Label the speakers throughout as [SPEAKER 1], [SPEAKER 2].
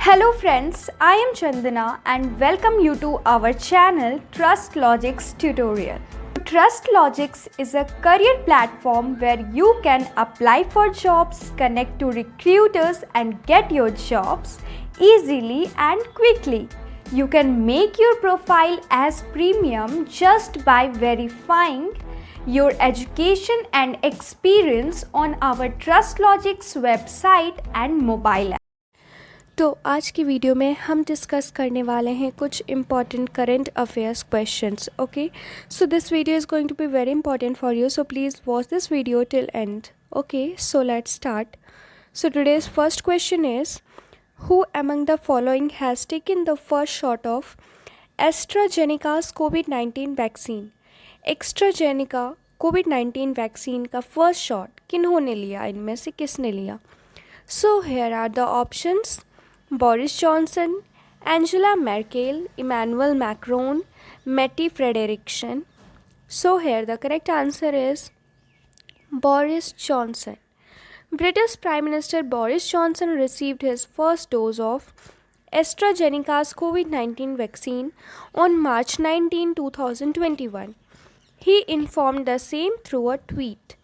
[SPEAKER 1] Hello friends, I am Chandana and welcome you to our channel Trust Logics tutorial. Trust Logics is a career platform where you can apply for jobs, connect to recruiters and get your jobs easily and quickly. You can make your profile as premium just by verifying your education and experience on our Trust Logics website and mobile app.
[SPEAKER 2] तो आज की video में हम discuss करने वाले हैं कुछ important current affairs questions. Okay, so this video is going to be very important for you, so please watch this video till and. Okay, so let's start. So today's first question is, who among the following has taken the first shot of एस्ट्राजेनेका's covid vaccine. AstraZeneca covid vaccine का first shot किन्होंने लिया, इनमें से किसने लिया? सो here are the options: Boris Johnson, Angela Merkel, Emmanuel Macron, Mette Frederiksen. So here the correct answer is Boris Johnson. British Prime Minister Boris Johnson received his first dose of AstraZeneca's COVID-19 vaccine on March 19, 2021. He informed the same through a tweet,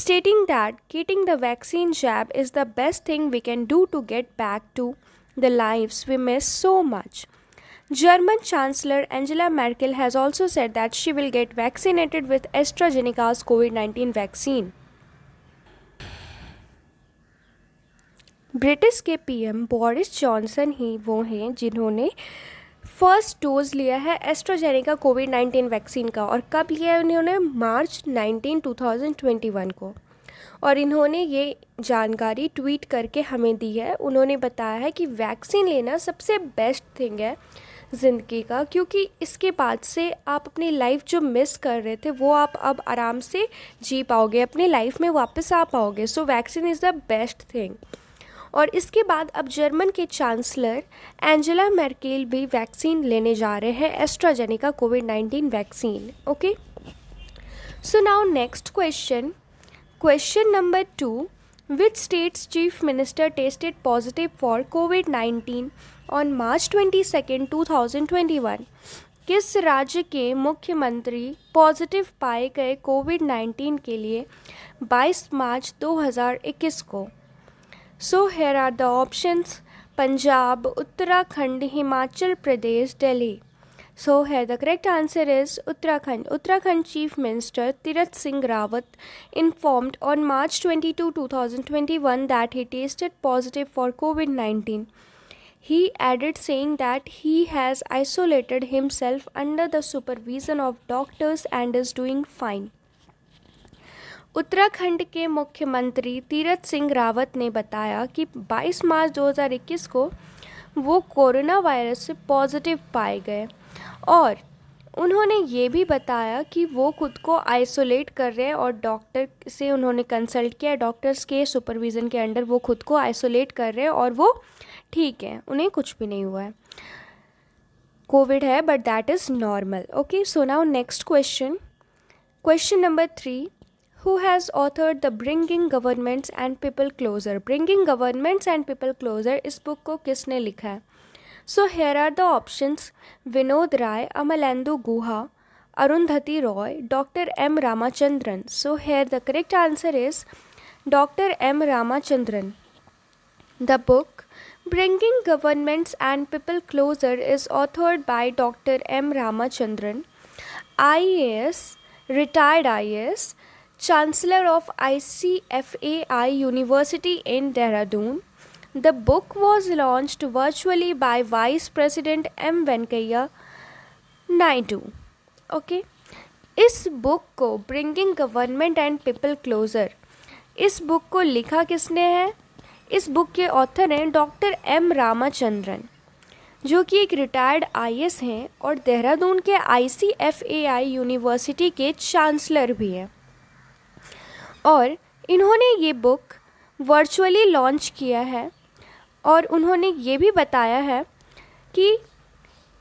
[SPEAKER 2] stating that getting the vaccine jab is the best thing we can do to get back to the lives we miss so much. German Chancellor Angela Merkel has also said that she will get vaccinated with AstraZeneca's COVID-19 vaccine. British के PM Boris Johnson ही वो हैं जिन्होंने first dose लिया है AstraZeneca कोविड-19 vaccine का. और कब लिया है उन्होंने? मार्च 19, 2021 को. और इन्होंने ये जानकारी ट्वीट करके हमें दी है. उन्होंने बताया है कि वैक्सीन लेना सबसे बेस्ट थिंग है ज़िंदगी का, क्योंकि इसके बाद से आप अपनी लाइफ जो मिस कर रहे थे वो आप अब आराम से जी पाओगे, अपनी लाइफ में वापस आ पाओगे. So vaccine is the best thing. और इसके बाद अब जर्मन के चांसलर एंजेला मर्केल भी वैक्सीन लेने जा रहे हैं, एस्ट्राजेनेका कोविड-19 vaccine. Okay, so now next question. Question number 2. Which state's chief minister tested positive for COVID-19 on March 22, 2021? किस राज्य के मुख्यमंत्री पॉजिटिव पाए गए कोविड-19 के लिए 22 मार्च 2021 को? So here are the options: Punjab, Uttarakhand, Himachal Pradesh, Delhi. So here the correct answer is Uttarakhand. Uttarakhand Chief Minister Tirath Singh Rawat informed on March 22, 2021 that he tested positive for COVID-19. He added saying that he has isolated himself under the supervision of doctors and is doing fine. Uttarakhand के मुख्यमंत्री तीरथ सिंह रावत ने बताया कि 22 मार्च 2021 को वो corona virus से positive पाए गए और उन्होंने ये भी बताया कि वो खुद को आइसोलेट कर रहे हैं और डॉक्टर से उन्होंने कंसल्ट किया. डॉक्टर्स के सुपरविज़न के अंडर वो खुद को आइसोलेट कर रहे हैं और वो ठीक है, उन्हें कुछ भी नहीं हुआ है. कोविड है but that is normal. Okay, so now next question. Question number 3. Who has authored the Bringing Governments and People Closer? Bringing Governments and People Closer, इस बुक को किसने लिखा है? So here are the options: Vinod Rai, Amalendu Guha, Arundhati Roy, doctor M Ramachandran. So here the correct answer is Dr. M. Ramachandran. The book Bringing Governments and People Closer is authored by Dr. M. Ramachandran, IAS, retired IAS, Chancellor of ICFAI University in Dehradun. The book was launched virtually by Vice President M. Venkaiah Naidu. Okay, इस book को Bringing Government and People Closer, इस book को लिखा किसने है? इस book के author हैं डॉक्टर एम रामाचंद्रन, जो कि एक रिटायर्ड IAS हैं और देहरादून के ICFAI यूनिवर्सिटी के चांसलर भी हैं. और इन्होंने ये बुक वर्चुअली लॉन्च किया है और उन्होंने ये भी बताया है कि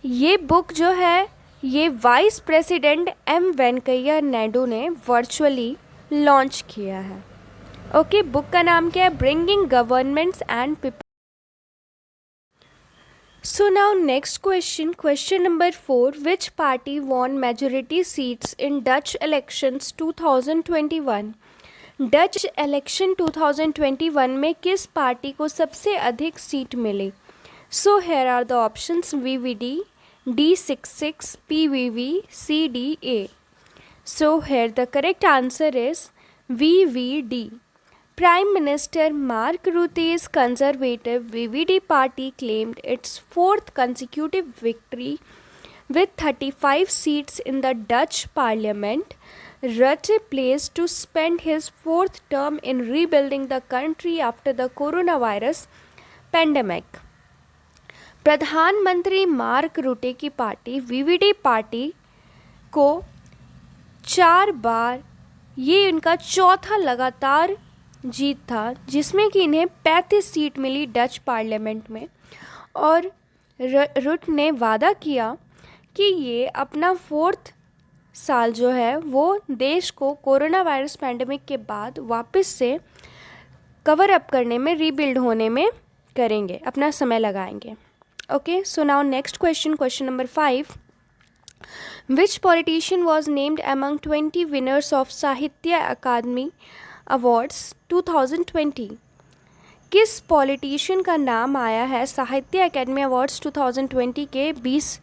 [SPEAKER 2] ये बुक जो है ये vice president M Venkaiah Naidu ने वर्चुअली लॉन्च किया है. ओके, बुक का नाम क्या है? Bringing governments and people. So now next question number 4. Which party won majority seats in Dutch elections 2021? Dutch election 2021 में किस पार्टी को सबसे अधिक सीट मिली? So here are the options VVD, D66, PVV, CDA. So here the correct answer is VVD. Prime Minister Mark Rutte's conservative VVD party claimed its fourth consecutive victory with 35 seats in the Dutch parliament. Rutte plans to spend his fourth term in rebuilding the country after the coronavirus pandemic. प्रधानमंत्री mark रूटे की party VVD party को 4 बार, ये इनका चौथा लगातार जीत था, जिसमें कि इन्हें 35 सीट मिली डच पार्लियामेंट में। और रुट ने वादा किया कि ये अपना फोर्थ साल जो है वो देश को कोरोना वायरस पैंडेमिक के बाद वापस से कवर अप करने में, रीबिल्ड होने में करेंगे, अपना समय लगाएंगे। Okay, so now next question number 5. Which politician was named among 20 winners of साहित्य अकादमी अवार्ड्स 2020? किस पॉलिटिशियन का नाम आया है साहित्य अकेडमी अवार्ड्स 2020 के 20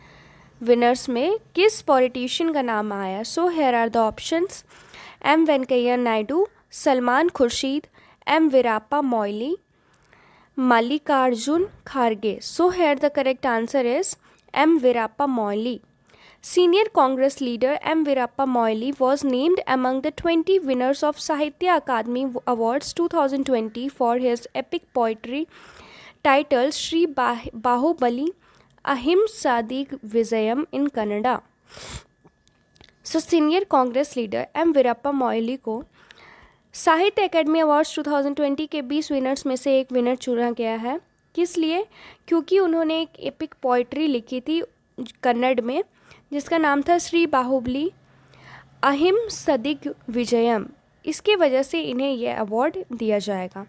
[SPEAKER 2] विनर्स में? किस पॉलिटिशियन का नाम आया? So here are the options: M Venkaiah Naidu, Salman Khurshid, M Veerappa Moily, Mallikarjun खड़गे. So here the correct answer is M Veerappa Moily. Senior Congress leader M. Veerappa Moily was named among the 20 winners of Sahitya Akademi Awards 2020 for his epic poetry titled Shri Bahubali Ahimsadi Vijayam in Kannada. So Senior Congress leader M. Veerappa Moily को साहित्य academy awards 2020 के 20 winners में से एक winner चुना गया है. किस लिए? क्योंकि उन्होंने एक एपिक पोइट्री लिखी थी कन्नड़ में, जिसका नाम था श्री बाहुबली अहिंसदिग विजयम. इसके वजह से इन्हें यह अवार्ड दिया जाएगा.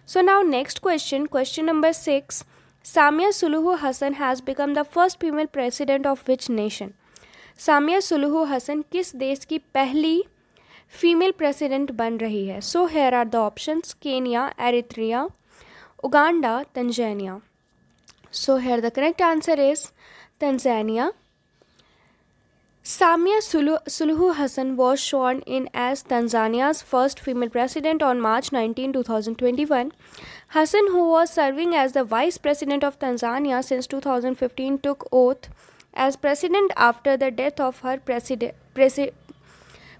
[SPEAKER 2] So now next question number 6. Samia Suluhu Hassan has become the first female president of which nation? Samia Suluhu Hassan किस देश की पहली फीमेल प्रेसिडेंट बन रही है? So here are the options: Kenya, Eritrea, Uganda, Tanzania. So here the correct answer is Tanzania. Samia Suluhu Hassan was sworn in as Tanzania's first female president on March 19, 2021. Hassan, who was serving as the vice president of Tanzania since 2015, took oath as president after the death of her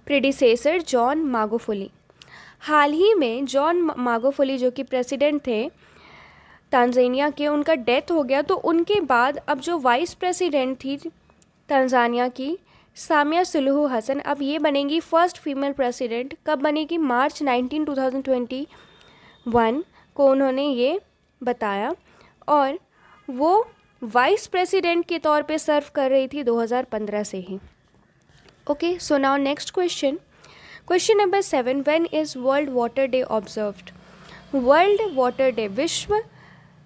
[SPEAKER 2] predecessor John Magufuli. हाल ही में John मागोफुली जो कि president थे Tanzania के, उनका death हो गया. तो उनके बाद अब जो वाइस प्रेसिडेंट थी तंजानिया की, सामिया सुलूहु हसन, अब ये बनेंगी फर्स्ट फीमेल प्रेसिडेंट. कब बनेगी? मार्च 19, 2021 को उन्होंने ये बताया. और वो वाइस प्रेसिडेंट के तौर पे सर्व कर रही थी 2015 से ही. Okay, so now next question number 7. When is World Water Day observed? World Water Day, विश्व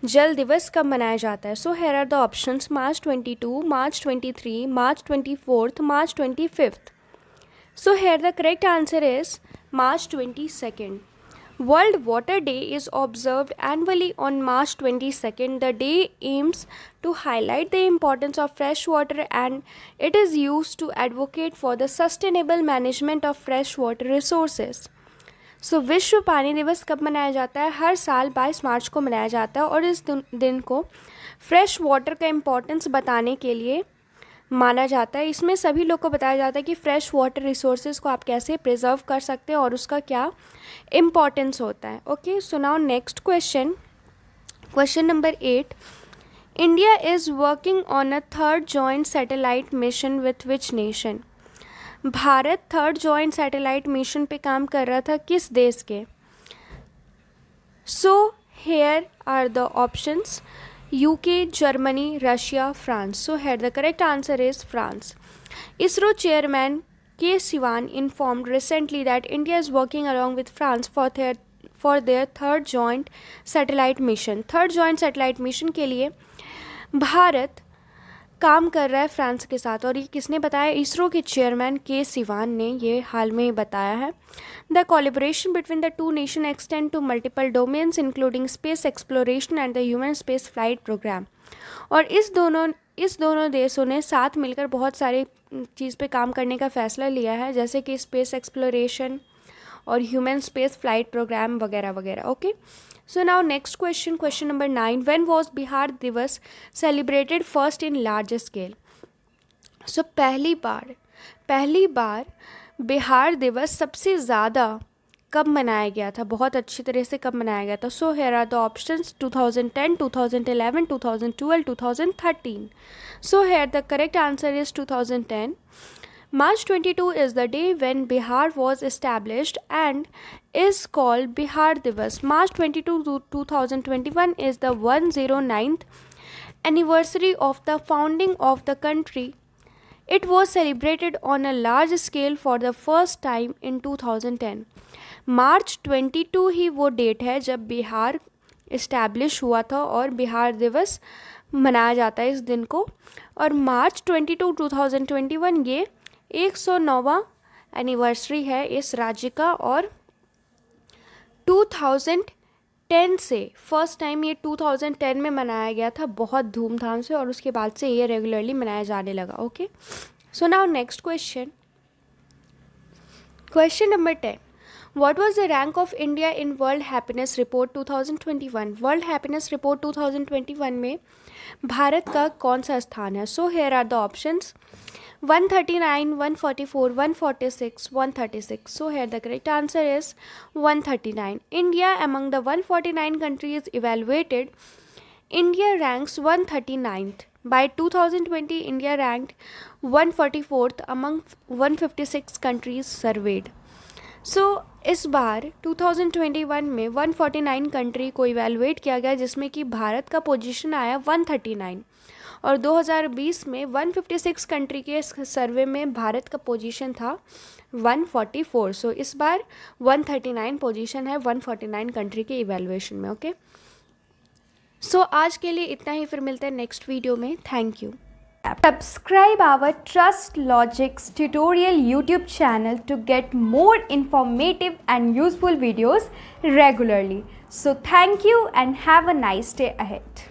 [SPEAKER 2] जल दिवस कब मनाया जाता है? So here are the options: March 22, March 23, March 24, March 25. So here the correct answer is March 22. World Water Day is observed annually on March 22nd. The day aims to highlight the importance of fresh water and it is used to advocate for the sustainable management of fresh water resources. सो विश्व पानी दिवस कब मनाया जाता है? हर साल 22 मार्च को मनाया जाता है और इस दिन को फ्रेश वाटर का इम्पोर्टेंस बताने के लिए माना जाता है. इसमें सभी लोग को बताया जाता है कि फ्रेश वाटर रिसोर्सेज को आप कैसे प्रिजर्व कर सकते हैं और उसका क्या इम्पोर्टेंस होता है. Okay, so now next question number 8. India is working on a third joint satellite mission with which nation? भारत थर्ड जॉइंट सैटेलाइट मिशन पे काम कर रहा था किस देश के? So here are the options: UK, Germany, Russia, France. So here the correct answer is France. ISRO chairman K Sivan informed recently that India is working along with France for their third joint satellite mission. Third joint satellite mission के लिए भारत काम कर रहा है France के साथ, और ये किसने बताया? इसरो के चेयरमैन के सिवान ने ये हाल में बताया है। The collaboration between the two nation extend to multiple domains including space exploration and the human space flight programme. और इस दोनों देशों ने साथ मिलकर बहुत सारे चीज़ पे काम करने का फ़ैसला लिया है, जैसे कि स्पेस एक्सप्लोरेशन और ह्यूमन स्पेस फ्लाइट प्रोग्राम वगैरह वगैरह। Okay, so now next question, question number 9, when was Bihar Diwas celebrated first in large scale? सो पहली बार बिहार दिवस सबसे ज़्यादा कब मनाया गया था, बहुत अच्छी तरह से कब मनाया गया था? So here are the options: 2010, 2011, 2012, 2013. So here the correct answer is 2010. March 22 is the day when Bihar was established and is called Bihar Divas. March 22 to 2021 is the 109th anniversary of the founding of the country. It was celebrated on a large scale for the first time in 2010. मार्च 22 ही वो date है जब Bihar establish हुआ था और बिहार दिवस मनाया जाता है इस दिन को। और मार्च 22, 2021 ये 109वां एनिवर्सरी है इस राज्य का। और 2010 से फर्स्ट टाइम ये 2010 में मनाया गया था बहुत धूमधाम से, और उसके बाद से ये रेगुलरली मनाया जाने लगा। Okay, so now next question, question number 10, What was the rank of India in World Happiness Report 2021? World Happiness Report 2021 में भारत का कौन सा स्थान है? So here are the options: 139, 144, 146, 136. So here the correct answer is 139. India among the 149 countries evaluated, India ranks 139th. By 2020, India ranked 144th among 156 countries surveyed. सो इस बार 2021 में 149 country को evaluate किया गया, जिसमें कि भारत का पोजीशन आया 139, और 2020 में 156 कंट्री के सर्वे में भारत का पोजीशन था 144। सो इस बार 139 पोजीशन है 149 कंट्री के इवेलुएशन में। ओके, सो आज के लिए इतना ही, फिर मिलते हैं नेक्स्ट वीडियो में। Thank you.
[SPEAKER 1] Subscribe our Trust Logics tutorial YouTube channel to get more informative and useful videos regularly. So thank you and have a nice day ahead.